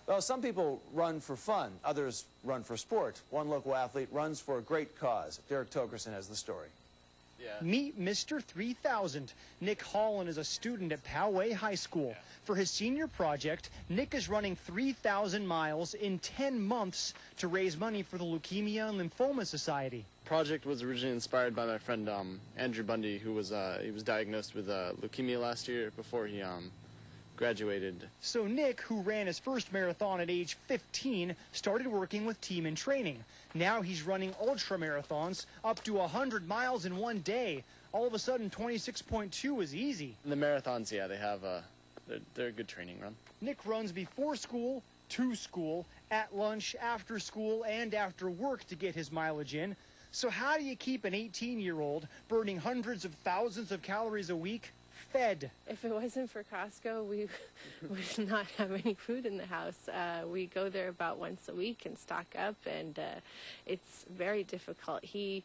Well, some people run for fun, others run for sport. One local athlete runs for a great cause. Derek Togerson has the story. Meet Mr. 3000. Nick Holland is a student at Poway High School. For his senior project, Nick is running 3,000 miles in 10 months to raise money for the Leukemia and Lymphoma Society. The project was originally inspired by my friend Andrew Bundy, who was diagnosed with leukemia last year before he graduated. So Nick, who ran his first marathon at age 15, started working with Team in Training. Now he's running ultra marathons up to 100 miles in one day. All of a sudden, 26.2 is easy. The marathons, yeah, they have they're a good training run. Nick runs before school, to school, at lunch, after school, and after work to get his mileage in. So how do you keep an 18-year-old burning hundreds of thousands of calories a week fed? If it wasn't for Costco, we would not have any food in the house. We go there about once a week and stock up, and it's very difficult. He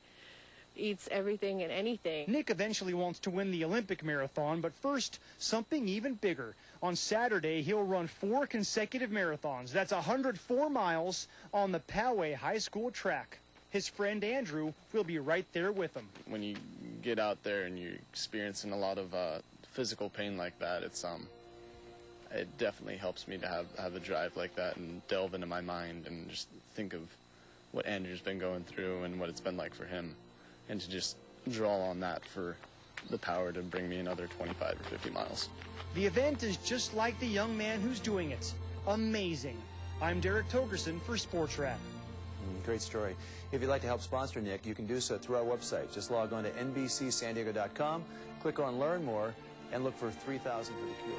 eats everything and anything. Nick eventually wants to win the Olympic marathon, but first, something even bigger. On Saturday, he'll run 4 consecutive marathons. That's 104 miles on the Poway High School track. His friend Andrew will be right there with him. When you get out there and you're experiencing a lot of physical pain like that, it definitely helps me to have a drive like that and delve into my mind and just think of what Andrew's been going through and what it's been like for him, and to just draw on that for the power to bring me another 25 or 50 miles. The event is just like the young man who's doing it. Amazing. I'm Derek Togerson for Sports Wrap. Great story. If you'd like to help sponsor Nick, you can do so through our website. Just log on to NBCSanDiego.com, click on Learn More, and look for 3,000 for the Cure.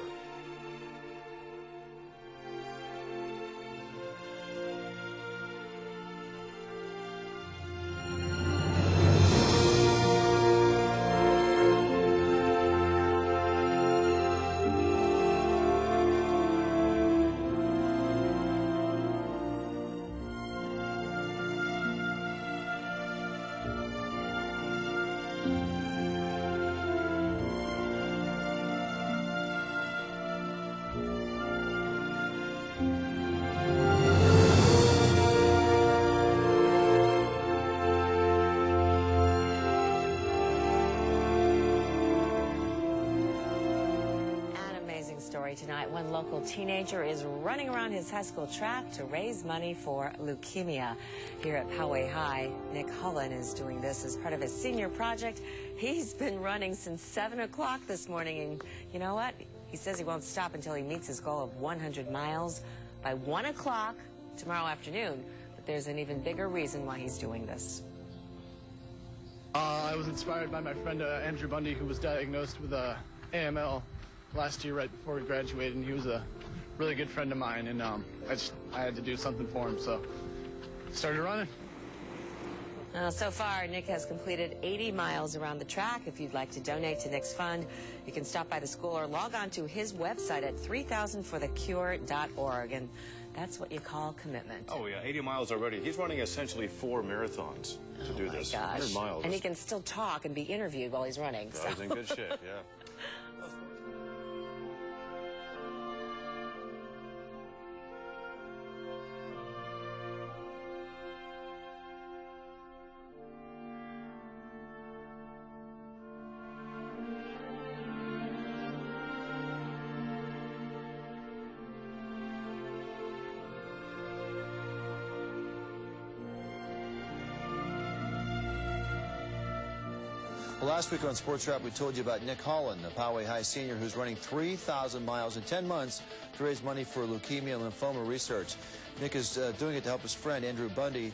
Story tonight. One local teenager is running around his high school track to raise money for leukemia. Here at Poway High, Nick Holland is doing this as part of his senior project. He's been running since 7 o'clock this morning, and you know what? He says he won't stop until he meets his goal of 100 miles by 1 o'clock tomorrow afternoon. But there's an even bigger reason why he's doing this. I was inspired by my friend Andrew Bundy, who was diagnosed with AML last year right before we graduated, and he was a really good friend of mine, and I had to do something for him, so started running. So far, Nick has completed 80 miles around the track. If you'd like to donate to Nick's fund, you can stop by the school or log on to his website at 3000forthecure.org, and that's what you call commitment. Oh, yeah, 80 miles already. He's running essentially 4 marathons to do this. Gosh. 100 miles. And he can still talk and be interviewed while he's running. So. He's in good shape, yeah. Well, last week on Sports Wrap, we told you about Nick Holland, a Poway High senior who's running 3,000 miles in 10 months to raise money for leukemia and lymphoma research. Nick is doing it to help his friend, Andrew Bundy,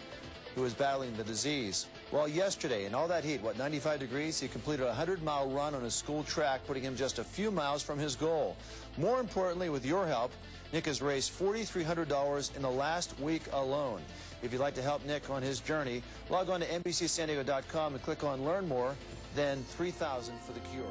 who is battling the disease. Well, yesterday, in all that heat, 95 degrees, he completed a 100-mile run on his school track, putting him just a few miles from his goal. More importantly, with your help, Nick has raised $4,300 in the last week alone. If you'd like to help Nick on his journey, log on to NBCSanDiego.com and click on Learn More, then 3,000 for the Cure.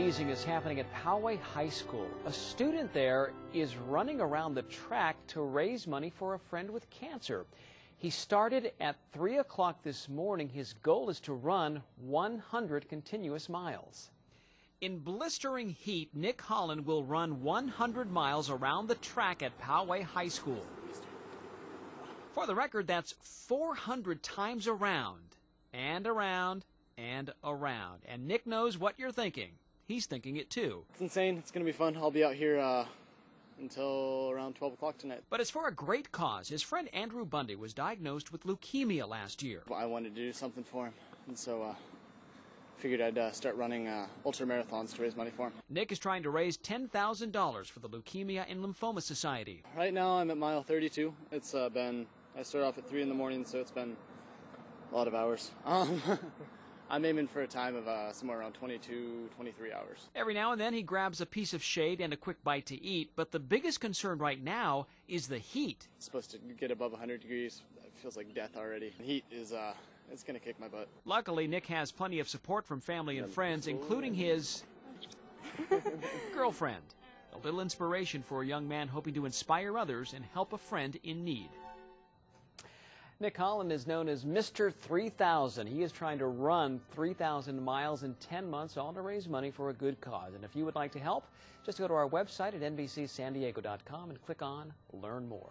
amazing is happening at Poway High School. A student there is running around the track to raise money for a friend with cancer. He started at 3 o'clock this morning. His goal is to run 100 continuous miles. In blistering heat, Nick Holland will run 100 miles around the track at Poway High School. For the record, that's 400 times around and around and around. And Nick knows what you're thinking. He's thinking it too. It's insane. It's going to be fun. I'll be out here until around 12 o'clock tonight. But it's for a great cause. His friend Andrew Bundy was diagnosed with leukemia last year. I wanted to do something for him, and so figured I'd start running ultra marathons to raise money for him. Nick is trying to raise $10,000 for the Leukemia and Lymphoma Society. Right now I'm at mile 32. It's I start off at 3 in the morning, so it's been a lot of hours. I'm aiming for a time of somewhere around 22, 23 hours. Every now and then he grabs a piece of shade and a quick bite to eat, but the biggest concern right now is the heat. It's supposed to get above 100 degrees. It feels like death already. The heat is it's going to kick my butt. Luckily, Nick has plenty of support from family and friends, including his girlfriend. A little inspiration for a young man hoping to inspire others and help a friend in need. Nick Holland is known as Mr. 3000. He is trying to run 3,000 miles in 10 months, all to raise money for a good cause. And if you would like to help, just go to our website at NBCSanDiego.com and click on Learn More.